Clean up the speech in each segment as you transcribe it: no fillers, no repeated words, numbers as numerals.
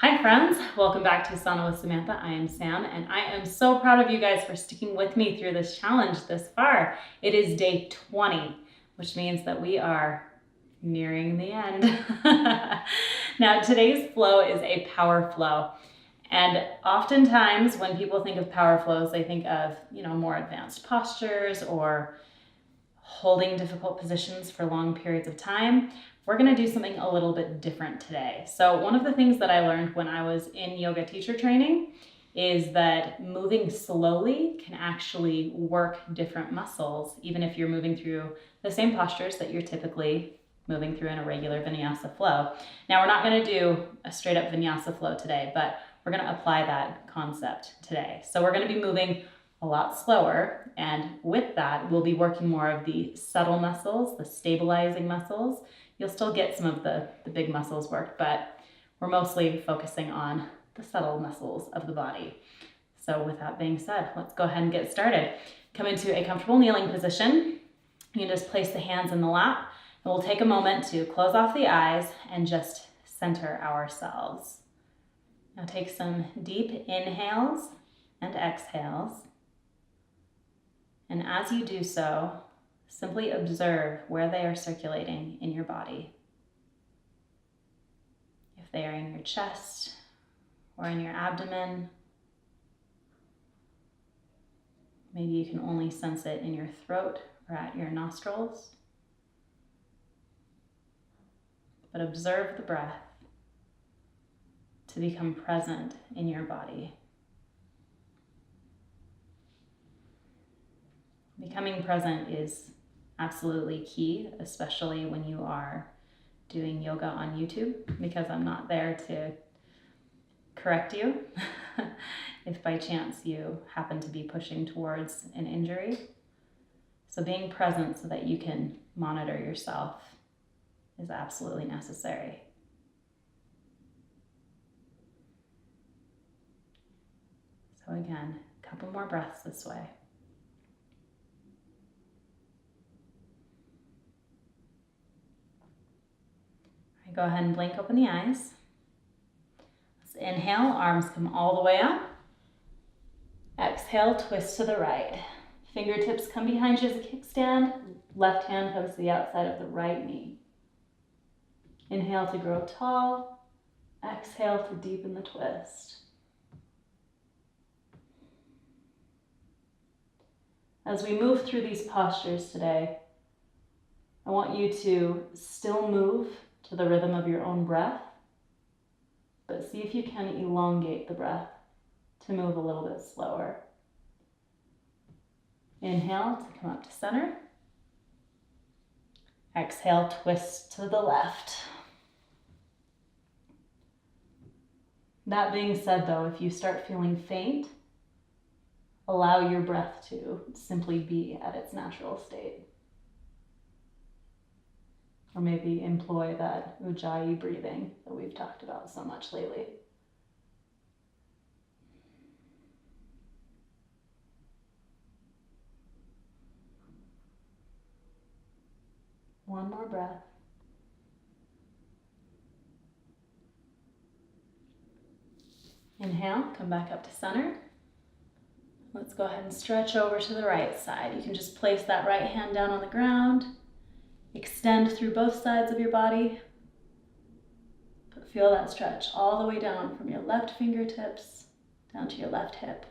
Hi friends, welcome back to Sauna with Samantha. I am Sam and I am so proud of you guys for sticking with me through this challenge this far. It is day 20, which means that we are nearing the end. Now today's flow is a power flow. And oftentimes when people think of power flows, they think of, more advanced postures or holding difficult positions for long periods of time. We're going to do something a little bit different today. So one of the things that I learned when I was in yoga teacher training is that moving slowly can actually work different muscles, even if you're moving through the same postures that you're typically moving through in a regular vinyasa flow. Now, we're not going to do a straight up vinyasa flow today, but we're going to apply that concept today. So we're going to be moving a lot slower, and with that, we'll be working more of the subtle muscles, the stabilizing muscles. You'll still get some of the big muscles worked, but we're mostly focusing on the subtle muscles of the body. So with that being said, let's go ahead and get started. Come into a comfortable kneeling position. You can just place the hands in the lap, and we'll take a moment to close off the eyes and just center ourselves. Now take some deep inhales and exhales. And as you do so, simply observe where they are circulating in your body. If they are in your chest or in your abdomen, maybe you can only sense it in your throat or at your nostrils. But observe the breath to become present in your body. Becoming present is absolutely key, especially when you are doing yoga on YouTube, because I'm not there to correct you if by chance you happen to be pushing towards an injury. So being present so that you can monitor yourself is absolutely necessary. So again, a couple more breaths this way. Go ahead and blink open the eyes. Let's inhale, arms come all the way up. Exhale, twist to the right. Fingertips come behind you as a kickstand. Left hand comes to the outside of the right knee. Inhale to grow tall. Exhale to deepen the twist. As we move through these postures today, I want you to still move to the rhythm of your own breath, but see if you can elongate the breath to move a little bit slower. Inhale to come up to center. Exhale, twist to the left. That being said though, if you start feeling faint, allow your breath to simply be at its natural state. Or maybe employ that ujjayi breathing that we've talked about so much lately. One more breath. Inhale, come back up to center. Let's go ahead and stretch over to the right side. You can just place that right hand down on the ground. Extend through both sides of your body. But feel that stretch all the way down from your left fingertips down to your left hip.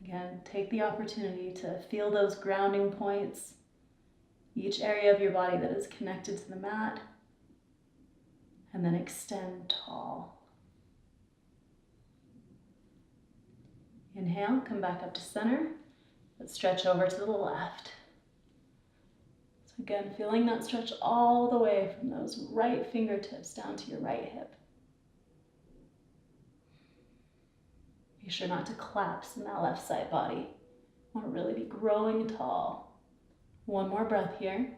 Again, take the opportunity to feel those grounding points, each area of your body that is connected to the mat, and then extend tall. Inhale, come back up to center. Let's stretch over to the left. So again, feeling that stretch all the way from those right fingertips down to your right hip. Be sure not to collapse in that left side body. You want to really be growing tall. One more breath here.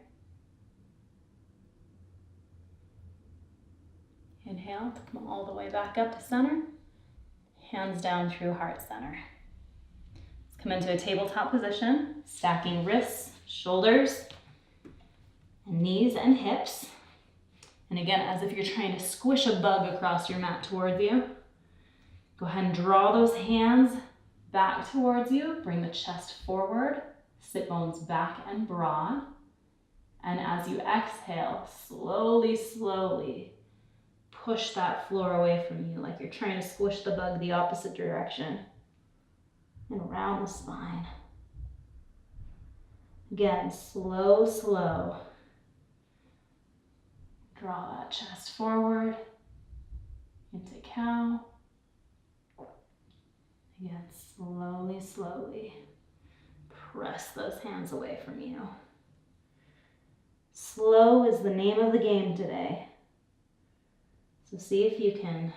Inhale to come all the way back up to center. Hands down through heart center. Come into a tabletop position, stacking wrists, shoulders, and knees and hips. And again, as if you're trying to squish a bug across your mat towards you. Go ahead and draw those hands back towards you. Bring the chest forward, sit bones back and broad. And as you exhale, slowly, slowly push that floor away from you like you're trying to squish the bug the opposite direction. And around the spine. Again, slow, slow. Draw that chest forward into cow. Again, slowly, slowly press those hands away from you. Slow is the name of the game today. So see if you can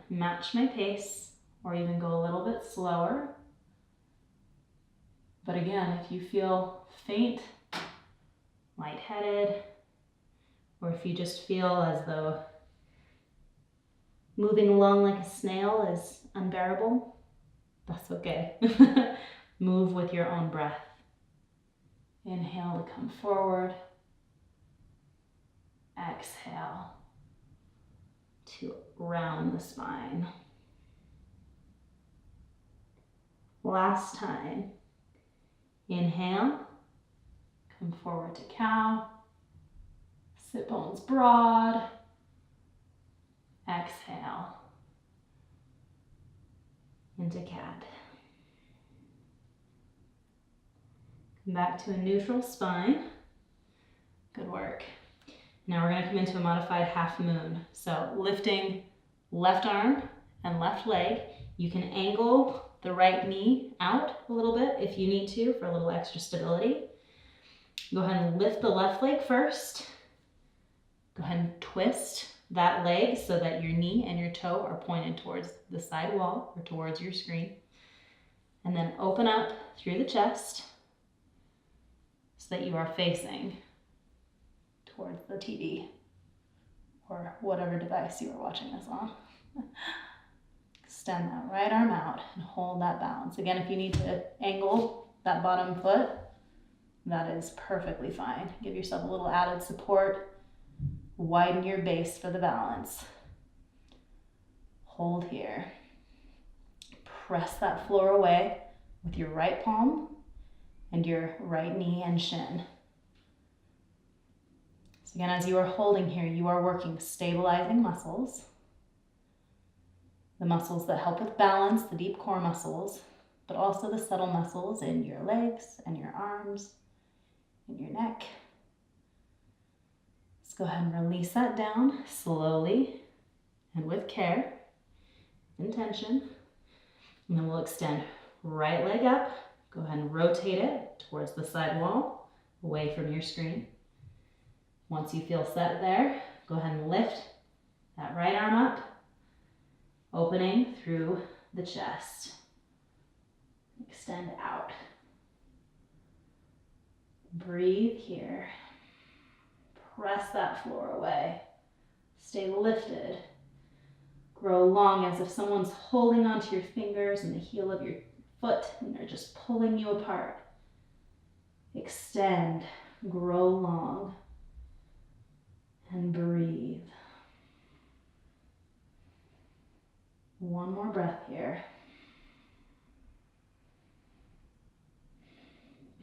match my pace or even go a little bit slower. But again, if you feel faint, lightheaded, or if you just feel as though moving along like a snail is unbearable, that's okay. Move with your own breath. Inhale to come forward. Exhale to round the spine. Last time. Inhale, come forward to cow. Sit bones broad. Exhale into cat. Come back to a neutral spine. Good work. Now we're going to come into a modified half moon. So lifting left arm and left leg. You can angle the right knee out a little bit if you need to for a little extra stability. Go ahead and lift the left leg first. Go ahead and twist that leg so that your knee and your toe are pointed towards the side wall or towards your screen. And then open up through the chest so that you are facing towards the TV or whatever device you are watching this on. Extend that right arm out and hold that balance. Again, if you need to angle that bottom foot, that is perfectly fine. Give yourself a little added support. Widen your base for the balance. Hold here. Press that floor away with your right palm and your right knee and shin. So again, as you are holding here, you are working stabilizing muscles. The muscles that help with balance, the deep core muscles, but also the subtle muscles in your legs and your arms and your neck. Let's go ahead and release that down slowly and with care, intention. And then we'll extend right leg up. Go ahead and rotate it towards the side wall, away from your screen. Once you feel set there, go ahead and lift that right arm up, opening through the chest. Extend out. Breathe here. Press that floor away. Stay lifted. Grow long as if someone's holding onto your fingers and the heel of your foot and they're just pulling you apart. Extend, grow long, and breathe. One more breath here.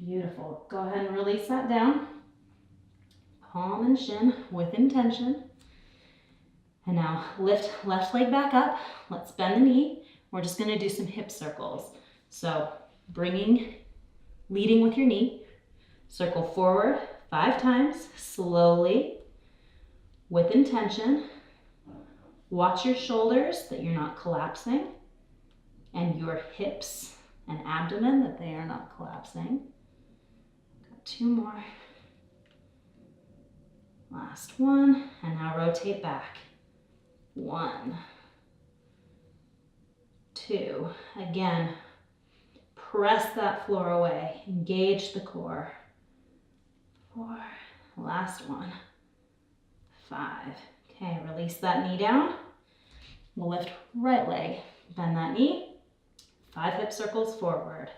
Beautiful. Go ahead and release that down. Palm and shin with intention. And now lift left leg back up. Let's bend the knee. We're just going to do some hip circles. So leading with your knee. Circle forward 5 times, slowly, with intention. Watch your shoulders, that you're not collapsing, and your hips and abdomen, that they are not collapsing. Got 2 more. Last one, and now rotate back. 1, 2, again, press that floor away, engage the core. 4, last one, 5. Okay, release that knee down. We'll lift right leg, bend that knee, 5 hip circles forward.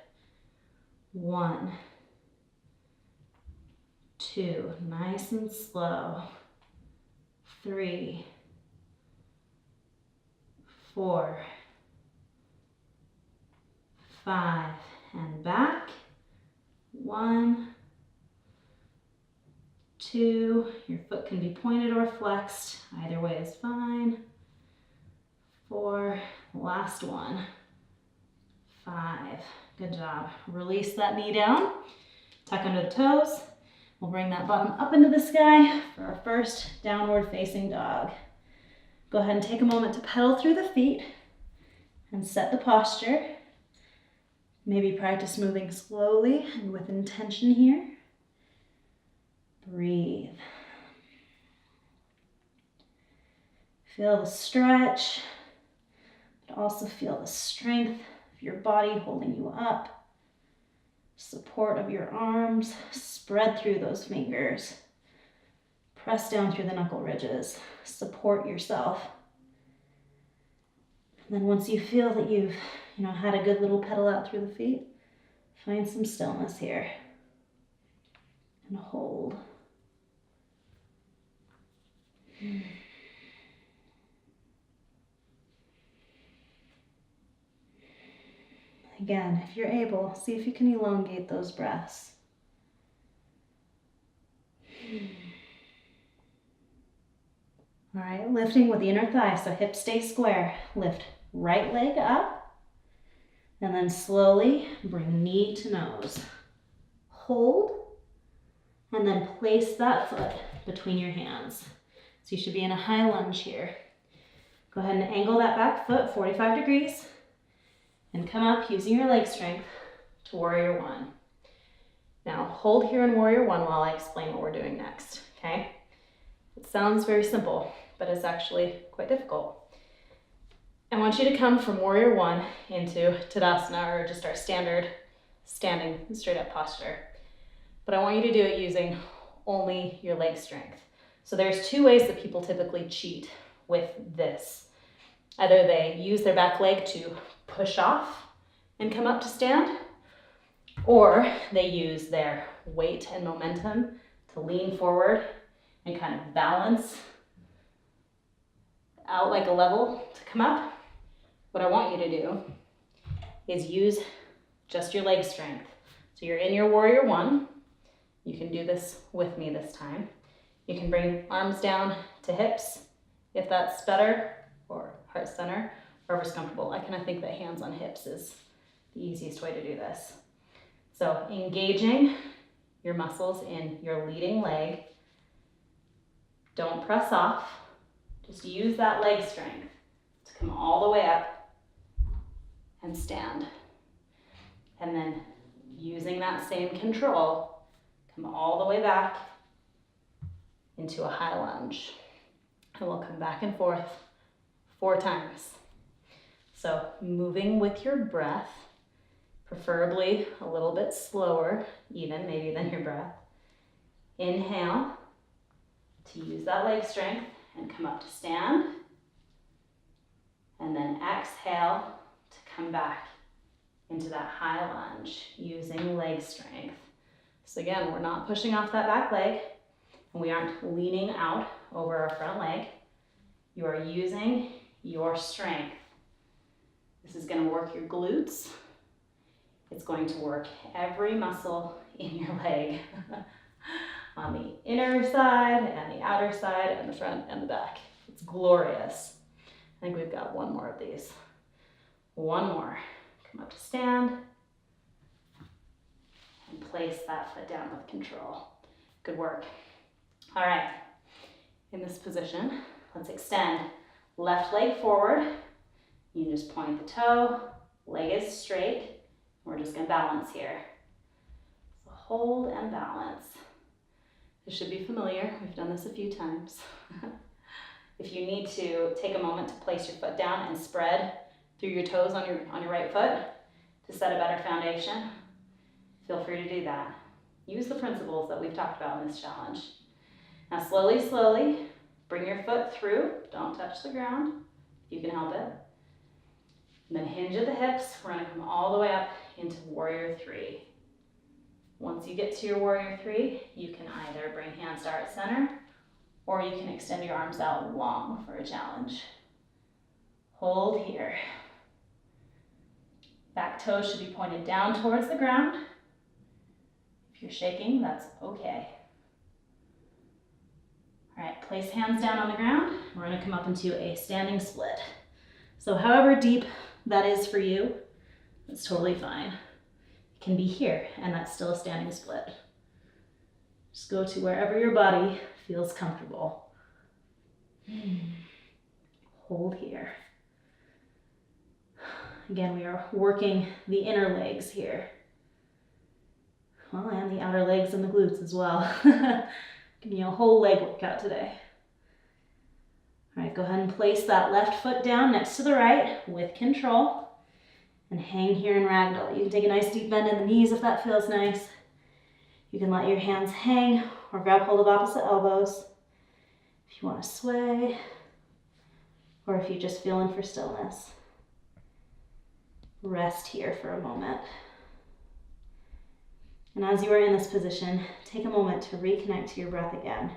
1, 2, nice and slow. 3, 4, 5, and back. 1, 2, your foot can be pointed or flexed. Either way is fine. 4, last one. 5, good job. Release that knee down, tuck under the toes. We'll bring that bottom up into the sky for our first downward facing dog. Go ahead and take a moment to pedal through the feet and set the posture. Maybe practice moving slowly and with intention here. Breathe. Feel the stretch, but also feel the strength of your body holding you up. Support of your arms, spread through those fingers. Press down through the knuckle ridges. Support yourself. And then once you feel that you've had a good little pedal out through the feet, find some stillness here. And hold. Again, if you're able, see if you can elongate those breaths. All right, lifting with the inner thigh, so hips stay square. Lift right leg up, and then slowly bring knee to nose. Hold, and then place that foot between your hands. So you should be in a high lunge here. Go ahead and angle that back foot 45 degrees. And come up using your leg strength to warrior one. Now hold here in warrior one while I explain what we're doing next, okay? It sounds very simple, but it's actually quite difficult. I want you to come from warrior one into Tadasana, or just our standard standing straight up posture. But I want you to do it using only your leg strength. So there's 2 ways that people typically cheat with this. Either they use their back leg to push off and come up to stand, or they use their weight and momentum to lean forward and kind of balance out like a level to come up. What I want you to do is use just your leg strength. So you're in your warrior one. You can do this with me this time. You can bring arms down to hips if that's better, or heart center, wherever's comfortable. I kind of think that hands on hips is the easiest way to do this. So engaging your muscles in your leading leg. Don't press off. Just use that leg strength to come all the way up and stand. And then using that same control, come all the way back into a high lunge. And we'll come back and forth 4 times. So moving with your breath, preferably a little bit slower, even maybe than your breath. Inhale to use that leg strength and come up to stand. And then exhale to come back into that high lunge using leg strength. So again, we're not pushing off that back leg, and we aren't leaning out over our front leg. You are using your strength. This is going to work your glutes. It's going to work every muscle in your leg on the inner side and the outer side and the front and the back. It's glorious. I think we've got one more of these. One more. Come up to stand and place that foot down with control. Good work. All right, in this position, let's extend. Left leg forward. You just point the toe, leg is straight. We're just gonna balance here. So hold and balance. This should be familiar. We've done this a few times. If you need to take a moment to place your foot down and spread through your toes on your right foot to set a better foundation, feel free to do that. Use the principles that we've talked about in this challenge. Now slowly, bring your foot through. Don't touch the ground if you can help it. And then hinge at the hips. We're gonna come all the way up into warrior three. Once you get to your warrior three, you can either bring hands to heart center or you can extend your arms out long for a challenge. Hold here. Back toes should be pointed down towards the ground. If you're shaking, that's okay. All right, place hands down on the ground. We're gonna come up into a standing split. So however deep that is for you, that's totally fine. It can be here, and that's still a standing split. Just go to wherever your body feels comfortable. Hold here. Again, we are working the inner legs here. Well, and the outer legs and the glutes as well. Giving you a whole leg workout today. All right, go ahead and place that left foot down next to the right with control and hang here in ragdoll. You can take a nice deep bend in the knees if that feels nice. You can let your hands hang or grab hold of opposite elbows if you want to sway or if you just feel in for stillness. Rest here for a moment. And as you are in this position, take a moment to reconnect to your breath again.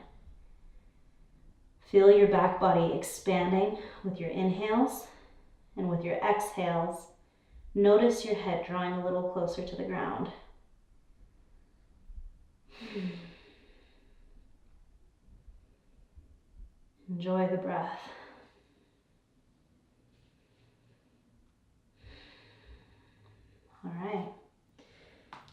Feel your back body expanding with your inhales, and with your exhales, notice your head drawing a little closer to the ground. Enjoy the breath. All right.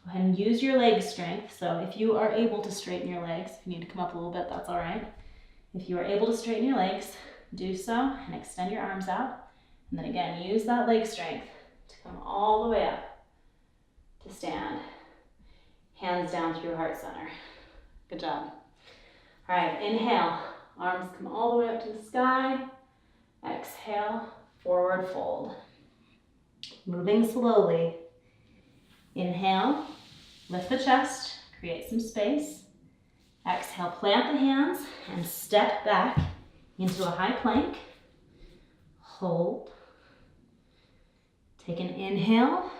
Go ahead and use your leg strength. So if you are able to straighten your legs, if you need to come up a little bit, that's all right. If you are able to straighten your legs, do so and extend your arms out. And then again, use that leg strength to come all the way up to stand. Hands down through heart center. Good job. All right, inhale. Arms come all the way up to the sky. Exhale, forward fold. Moving slowly. Inhale, lift the chest, create some space. Exhale, plant the hands and step back into a high plank. Hold. Take an inhale.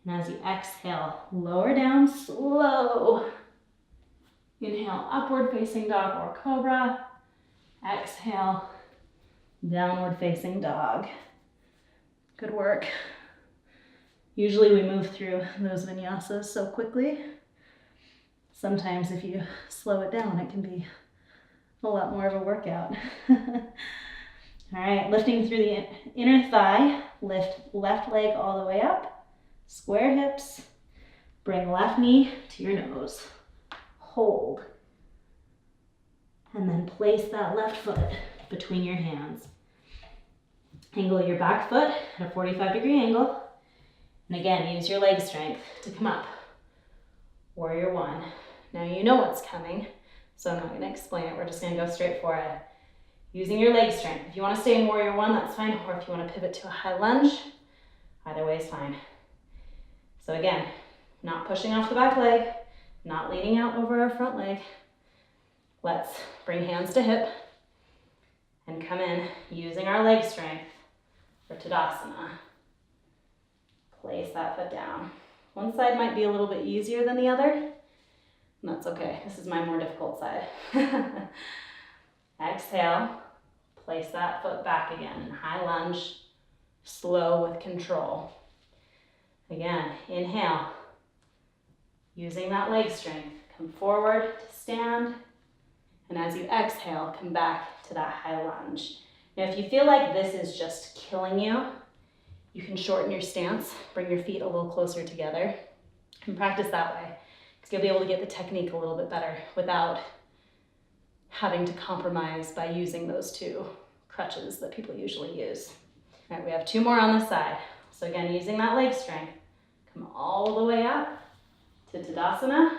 And as you exhale, lower down slow. Inhale, upward facing dog or cobra. Exhale, downward facing dog. Good work. Usually we move through those vinyasas so quickly. Sometimes if you slow it down, it can be a lot more of a workout. All right, lifting through the inner thigh, lift left leg all the way up, square hips, bring left knee to your nose, hold, and then place that left foot between your hands. Angle your back foot at a 45-degree angle, and again, use your leg strength to come up. Warrior one. Now you know what's coming, so I'm not going to explain it. We're just going to go straight for it. Using your leg strength. If you want to stay in warrior one, that's fine. Or if you want to pivot to a high lunge, either way is fine. So again, not pushing off the back leg, not leaning out over our front leg. Let's bring hands to hip and come in using our leg strength for Tadasana. Place that foot down. One side might be a little bit easier than the other, and that's okay. This is my more difficult side. Exhale, place that foot back again in high lunge, slow with control. Again, inhale, using that leg strength, come forward to stand, and as you exhale, come back to that high lunge. Now, if you feel like this is just killing you, you can shorten your stance, bring your feet a little closer together, and practice that way, because you'll be able to get the technique a little bit better without having to compromise by using those two crutches that people usually use. All right, we have two more on this side. So again, using that leg strength, come all the way up to Tadasana.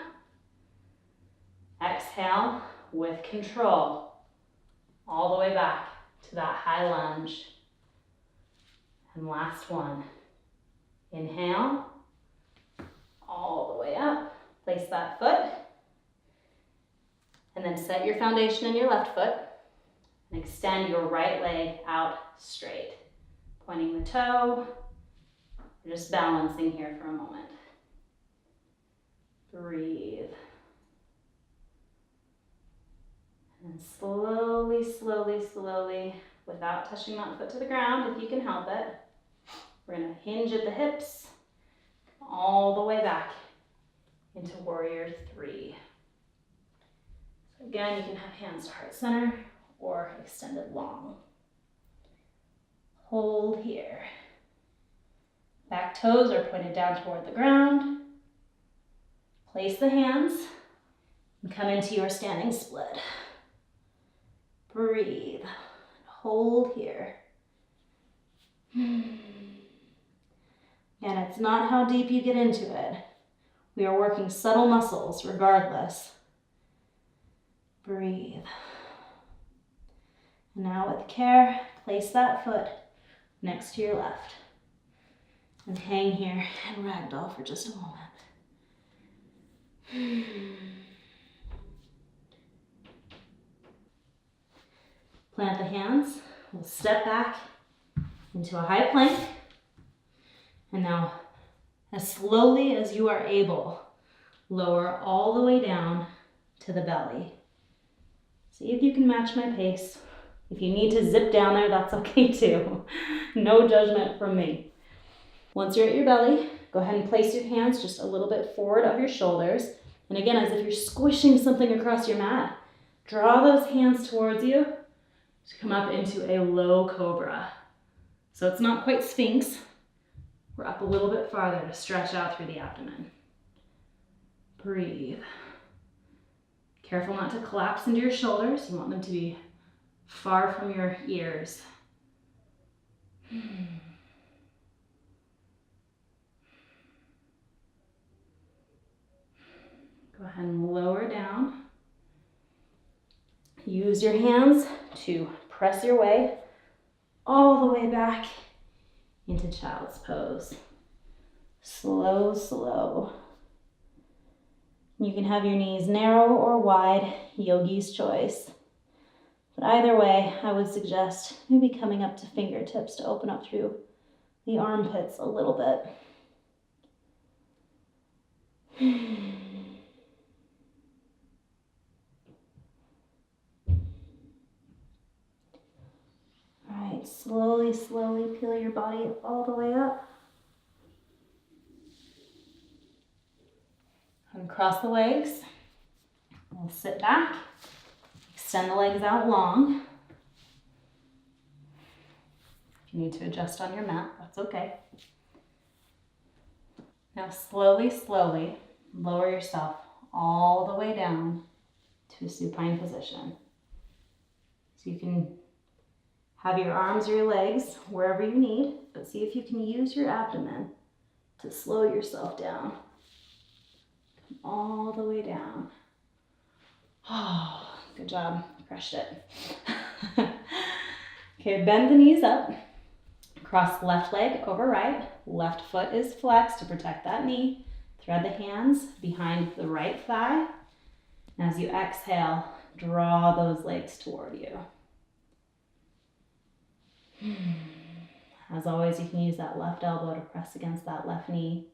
Exhale with control, all the way back to that high lunge. And last one. Inhale, all the way up. Place that foot. And then set your foundation in your left foot. And extend your right leg out straight. pointing the toe. We're just balancing here for a moment. Breathe. And slowly, slowly, slowly, without touching that foot to the ground, if you can help it, we're going to hinge at the hips, all the way back into warrior three. So again, you can have hands to heart center or extended long. Hold here. Back toes are pointed down toward the ground. Place the hands and come into your standing split. Breathe. Hold here. And it's not how deep you get into it. We are working subtle muscles regardless. Breathe. And now with care, place that foot next to your left. And hang here and ragdoll for just a moment. Plant the hands. We'll step back into a high plank. And now, as slowly as you are able, lower all the way down to the belly. See if you can match my pace. If you need to zip down there, that's okay too. No judgment from me. Once you're at your belly, go ahead and place your hands just a little bit forward of your shoulders. And again, as if you're squishing something across your mat, draw those hands towards you to come up into a low cobra. So it's not quite Sphinx. We're up a little bit farther to stretch out through the abdomen. Breathe. Careful not to collapse into your shoulders. You want them to be far from your ears. Go ahead and lower down. Use your hands to press your way all the way back into child's pose. Slow, slow. You can have your knees narrow or wide, yogi's choice. But either way, I would suggest maybe coming up to fingertips to open up through the armpits a little bit. All right, slowly, slowly peel your body all the way up. Uncross the legs. We'll sit back. Extend the legs out long. If you need to adjust on your mat, that's okay. Now slowly, slowly lower yourself all the way down to a supine position. So you can have your arms or your legs wherever you need, but see if you can use your abdomen to slow yourself down. Come all the way down. Oh, good job. Crushed it. Okay, bend the knees up. Cross left leg over right. Left foot is flexed to protect that knee. Thread the hands behind the right thigh. And as you exhale, draw those legs toward you. As always, you can use that left elbow to press against that left knee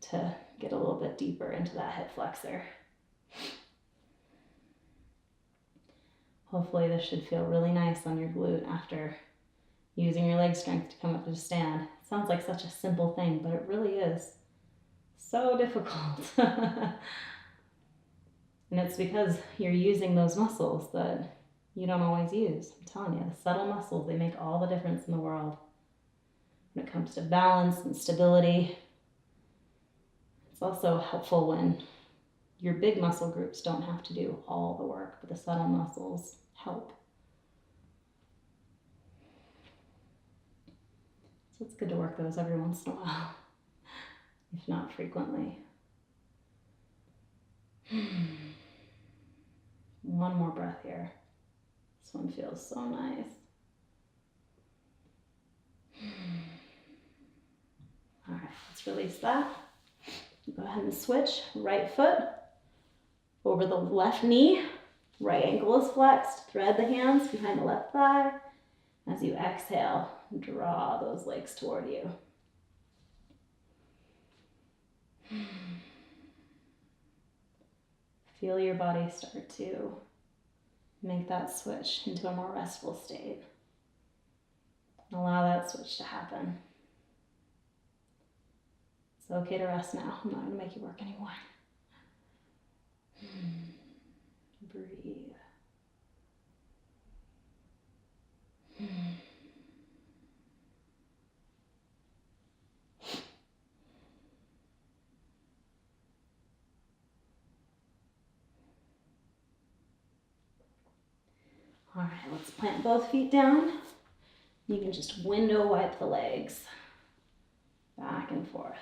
to get a little bit deeper into that hip flexor. Hopefully this should feel really nice on your glute after using your leg strength to come up to stand. It sounds like such a simple thing, but it really is so difficult. And it's because you're using those muscles that you don't always use. I'm telling you, the subtle muscles, they make all the difference in the world. When it comes to balance and stability, it's also helpful when your big muscle groups don't have to do all the work, but the subtle muscles help. So it's good to work those every once in a while, if not frequently. One more breath here. This one feels so nice. All right, let's release that. Go ahead and switch. Right foot over the left knee. Right ankle is flexed. Thread the hands behind the left thigh. As you exhale, draw those legs toward you. Feel your body start to make that switch into a more restful state. Allow that switch to happen. It's okay to rest now. I'm not going to make you work anymore. Breathe. All right, let's plant both feet down. You can just window wipe the legs back and forth.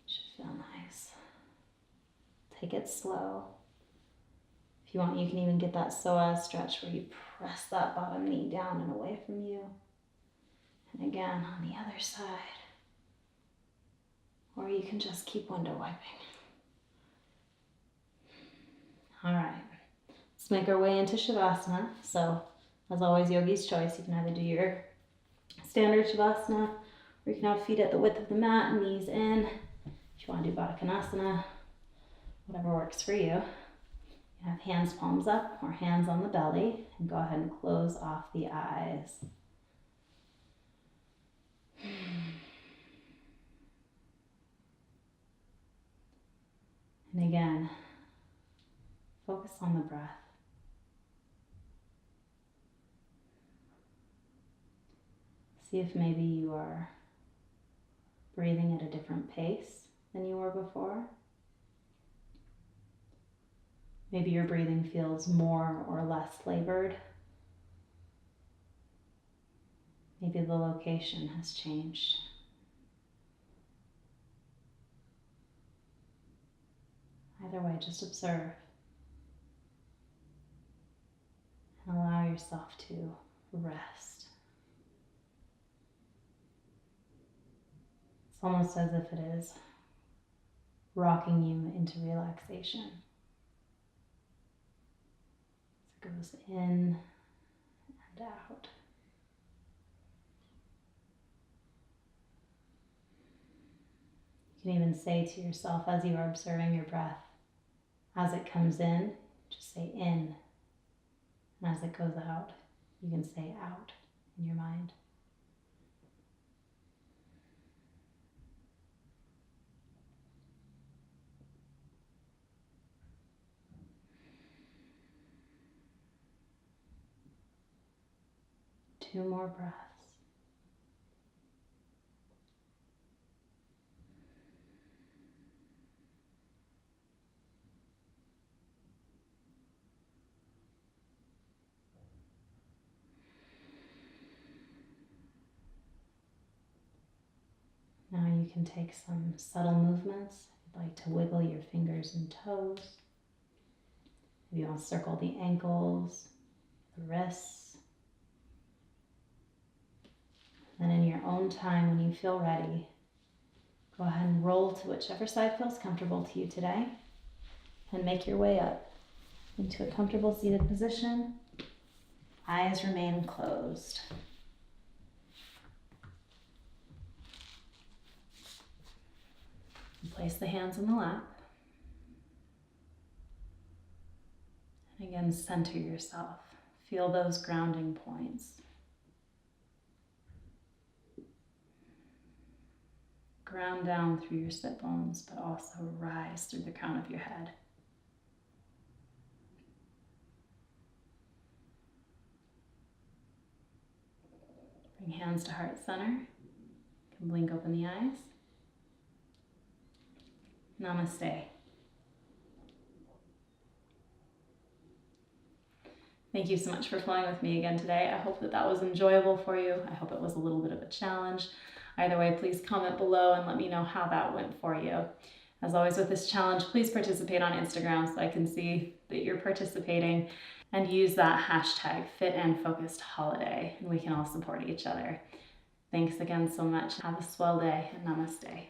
Should feel nice. Take it slow. If you want, you can even get that psoas stretch where you press that bottom knee down and away from you. And again, on the other side. Or you can just keep window wiping. All right, let's make our way into Shavasana. So, as always, yogi's choice. You can either do your standard Shavasana, or you can have feet at the width of the mat, knees in. If you want to do Baddha Konasana, whatever works for you. You have hands palms up or hands on the belly, and go ahead and close off the eyes. And again, focus on the breath. See if maybe you are breathing at a different pace than you were before. Maybe your breathing feels more or less labored. Maybe the location has changed. Either way, just observe and allow yourself to rest. It's almost as if it is rocking you into relaxation. As it goes in and out. You can even say to yourself as you are observing your breath, as it comes in, just say in. And as it goes out, you can say out in your mind. Two more breaths. Now you can take some subtle movements. If you'd like to wiggle your fingers and toes. Maybe you want to circle the ankles, the wrists. And in your own time, when you feel ready, go ahead and roll to whichever side feels comfortable to you today. And make your way up into a comfortable seated position. Eyes remain closed. And place the hands in the lap. And again, center yourself. Feel those grounding points. Ground down through your sit bones, but also rise through the crown of your head. Bring hands to heart center. You can blink open the eyes. Namaste. Thank you so much for flowing with me again today. I hope that was enjoyable for you. I hope it was a little bit of a challenge. Either way, please comment below and let me know how that went for you. As always with this challenge, please participate on Instagram so I can see that you're participating, and use that hashtag #FitAndFocusedHoliday, and we can all support each other. Thanks again so much. Have a swell day, and namaste.